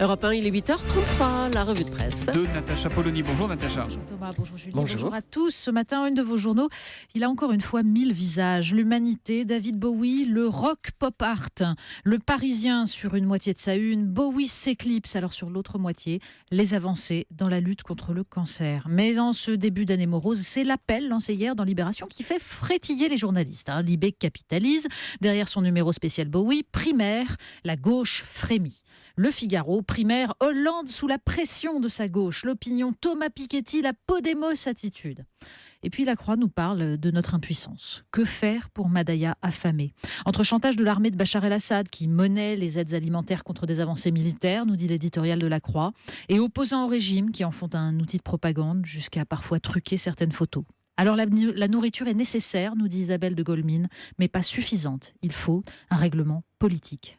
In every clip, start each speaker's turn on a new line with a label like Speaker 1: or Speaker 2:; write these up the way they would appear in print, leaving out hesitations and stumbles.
Speaker 1: Europe 1, il est 8h33, la revue de presse.
Speaker 2: De Natacha Polony. Bonjour Natacha.
Speaker 3: Bonjour Thomas, bonjour Julie,
Speaker 1: Bonjour.
Speaker 3: bonjour à tous. Ce matin, une de vos journaux, il a encore une fois 1000 visages. L'humanité, David Bowie, le rock pop art, le Parisien sur une moitié de sa une, Bowie s'éclipse alors sur l'autre moitié, les avancées dans la lutte contre le cancer. Mais en ce début d'année morose, c'est l'appel lancé hier dans Libération qui fait frétiller les journalistes. Libé capitalise, derrière son numéro spécial Bowie, primaire, la gauche frémit. Le Figaro, primaire, Hollande sous la pression de sa gauche. L'opinion, Thomas Piketty, la Podemos attitude. Et puis la Croix nous parle de notre impuissance. Que faire pour Madaya affamée ? Entre chantage de l'armée de Bachar el-Assad qui monnaie les aides alimentaires contre des avancées militaires, nous dit l'éditorial de la Croix, et opposants au régime qui en font un outil de propagande jusqu'à parfois truquer certaines photos. Alors la nourriture est nécessaire, nous dit Isabelle de Golmine, mais pas suffisante. Il faut un règlement politique.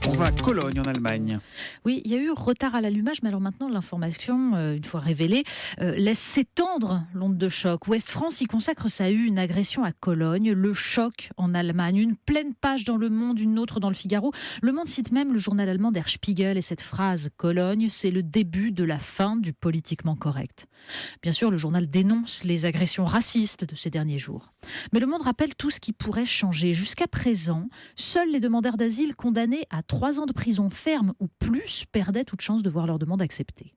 Speaker 2: On va à Cologne, en Allemagne.
Speaker 3: Oui, il y a eu retard à l'allumage, mais alors maintenant, l'information, une fois révélée, laisse s'étendre l'onde de choc. Ouest France y consacre sa une, agression à Cologne, le choc en Allemagne. Une pleine page dans Le Monde, une autre dans Le Figaro. Le Monde cite même le journal allemand Der Spiegel et cette phrase « Cologne, c'est le début de la fin du politiquement correct ». Bien sûr, le journal dénonce les agressions racistes de ces derniers jours. Mais Le Monde rappelle tout ce qui pourrait changer. Jusqu'à présent, seuls les demandeurs d'asile condamnés à 3 ans de prison ferme ou plus perdaient toute chance de voir leur demande acceptée.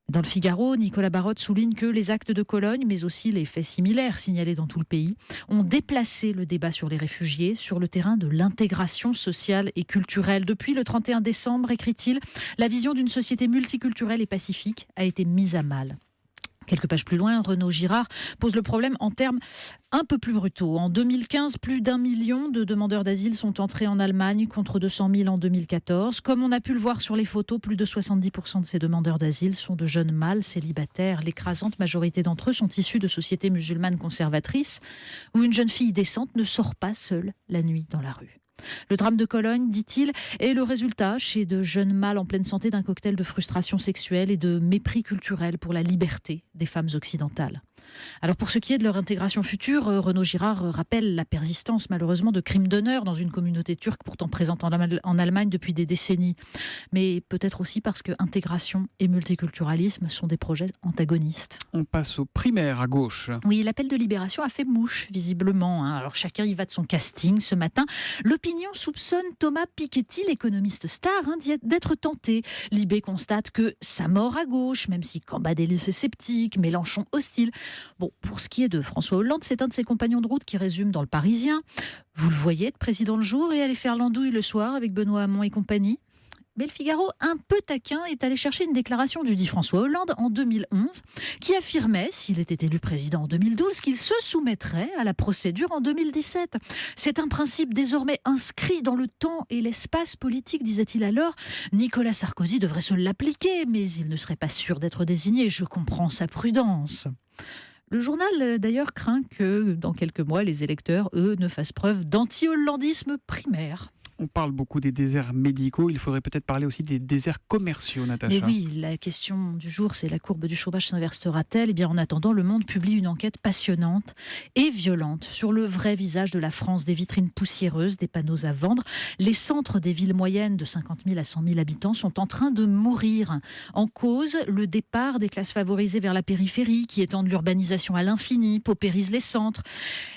Speaker 3: Dans Le Figaro, Nicolas Barotte souligne que les actes de Cologne, mais aussi les faits similaires signalés dans tout le pays, ont déplacé le débat sur les réfugiés sur le terrain de l'intégration sociale et culturelle. Depuis le 31 décembre, écrit-il, la vision d'une société multiculturelle et pacifique a été mise à mal. Quelques pages plus loin, Renaud Girard pose le problème en termes un peu plus brutaux. En 2015, plus d'1 million de demandeurs d'asile sont entrés en Allemagne contre 200 000 en 2014. Comme on a pu le voir sur les photos, plus de 70% de ces demandeurs d'asile sont de jeunes mâles célibataires. L'écrasante majorité d'entre eux sont issus de sociétés musulmanes conservatrices où une jeune fille décente ne sort pas seule la nuit dans la rue. Le drame de Cologne, dit-il, est le résultat chez de jeunes mâles en pleine santé d'un cocktail de frustration sexuelle et de mépris culturel pour la liberté des femmes occidentales. Alors pour ce qui est de leur intégration future, Renaud Girard rappelle la persistance malheureusement de crimes d'honneur dans une communauté turque pourtant présente en Allemagne depuis des décennies. Mais peut-être aussi parce que intégration et multiculturalisme sont des projets antagonistes.
Speaker 2: On passe aux primaires à gauche.
Speaker 3: Oui, l'appel de Libération a fait mouche, visiblement. Alors chacun y va de son casting ce matin. L'opinion soupçonne Thomas Piketty, l'économiste star, d'être tenté. Libé constate que ça mord à gauche, même si Cambadélis est sceptique, Mélenchon hostile. Bon, pour ce qui est de François Hollande, c'est un de ses compagnons de route qui résume dans Le Parisien. Vous le voyez être président le jour et aller faire l'andouille le soir avec Benoît Hamon et compagnie. Mais Le Figaro, un peu taquin, est allé chercher une déclaration du dit François Hollande en 2011 qui affirmait, s'il était élu président en 2012, qu'il se soumettrait à la procédure en 2017. C'est un principe désormais inscrit dans le temps et l'espace politique, disait-il alors. Nicolas Sarkozy devrait se l'appliquer, mais il ne serait pas sûr d'être désigné. Je comprends sa prudence. Le journal, d'ailleurs, craint que, dans quelques mois, les électeurs, eux, ne fassent preuve d'anti-hollandisme primaire.
Speaker 2: On parle beaucoup des déserts médicaux. Il faudrait peut-être parler aussi des déserts commerciaux, Natacha.
Speaker 3: Mais oui, la question du jour, c'est la courbe du chômage s'inversera-t-elle ? Eh bien, en attendant, Le Monde publie une enquête passionnante et violente sur le vrai visage de la France, des vitrines poussiéreuses, des panneaux à vendre. Les centres des villes moyennes de 50 000 à 100 000 habitants sont en train de mourir. En cause, le départ des classes favorisées vers la périphérie, qui étendent l'urbanisation à l'infini, paupérisent les centres.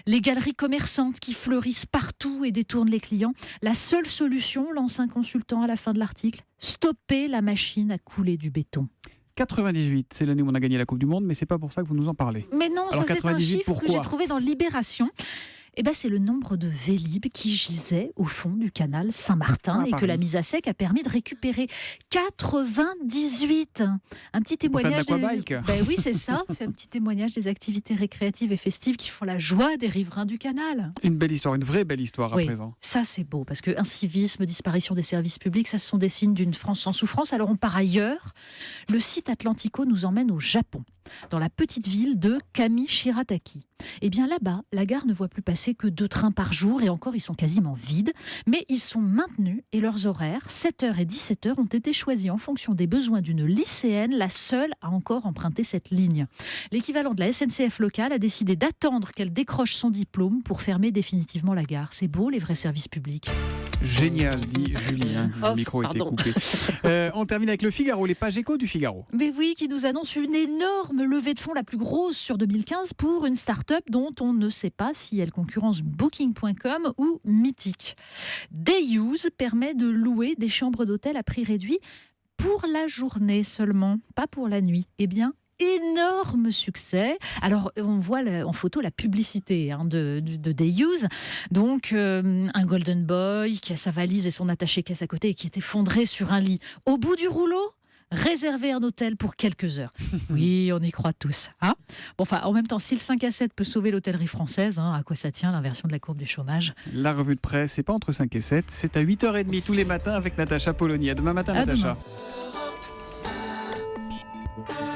Speaker 3: Les galeries commerçantes qui fleurissent partout et détournent les clients. La seule solution, lance un consultant à la fin de l'article, stopper la machine à couler du béton.
Speaker 2: 98, c'est l'année où on a gagné la Coupe du Monde, mais c'est pas pour ça que vous nous en parlez.
Speaker 3: Mais non,
Speaker 2: alors,
Speaker 3: ça c'est un chiffre
Speaker 2: pourquoi
Speaker 3: que j'ai trouvé dans Libération. Eh ben, c'est le nombre de Vélib qui gisaient au fond du canal Saint-Martin et que la mise à sec a permis de récupérer 98. Un petit témoignage. Oui, c'est ça. C'est un petit témoignage des activités récréatives et festives qui font la joie des riverains du canal.
Speaker 2: Une belle histoire, une vraie belle histoire à présent.
Speaker 3: Ça c'est beau parce que incivisme, disparition des services publics, ça ce sont des signes d'une France sans souffrance. Alors on part ailleurs. Le site Atlantico nous emmène au Japon, dans la petite ville de Kamishirataki. Eh bien là-bas, la gare ne voit plus passer que 2 trains par jour et encore ils sont quasiment vides, mais ils sont maintenus et leurs horaires, 7h et 17h, ont été choisis en fonction des besoins d'une lycéenne, la seule à encore emprunter cette ligne. L'équivalent de la SNCF locale a décidé d'attendre qu'elle décroche son diplôme pour fermer définitivement la gare. C'est beau les vrais services publics.
Speaker 2: Génial, dit Julie. Hein. Le
Speaker 1: Oh,
Speaker 2: micro était
Speaker 1: pardon.
Speaker 2: coupé. On termine avec le Figaro, les pages éco du Figaro.
Speaker 3: Mais oui, qui nous annonce une énorme levée de fonds, la plus grosse sur 2015, pour une start-up dont on ne sait pas si elle concurrence Booking.com ou Mythic. Dayuse permet de louer des chambres d'hôtel à prix réduit pour la journée seulement, pas pour la nuit. Eh bien, énorme succès. Alors, on voit en photo la publicité de Dayuse. Donc, un Golden Boy qui a sa valise et son attaché-caisse à côté et qui est effondré sur un lit. Au bout du rouleau, réserver un hôtel pour quelques heures. Oui, on y croit tous. Hein, bon, enfin, en même temps, si le 5 à 7 peut sauver l'hôtellerie française, à quoi ça tient l'inversion de la courbe du chômage?
Speaker 2: La revue de presse, c'est pas entre 5 et 7, c'est à 8h30 tous les matins avec Natacha Polony. À demain matin,
Speaker 3: À
Speaker 2: Natacha.
Speaker 3: demain.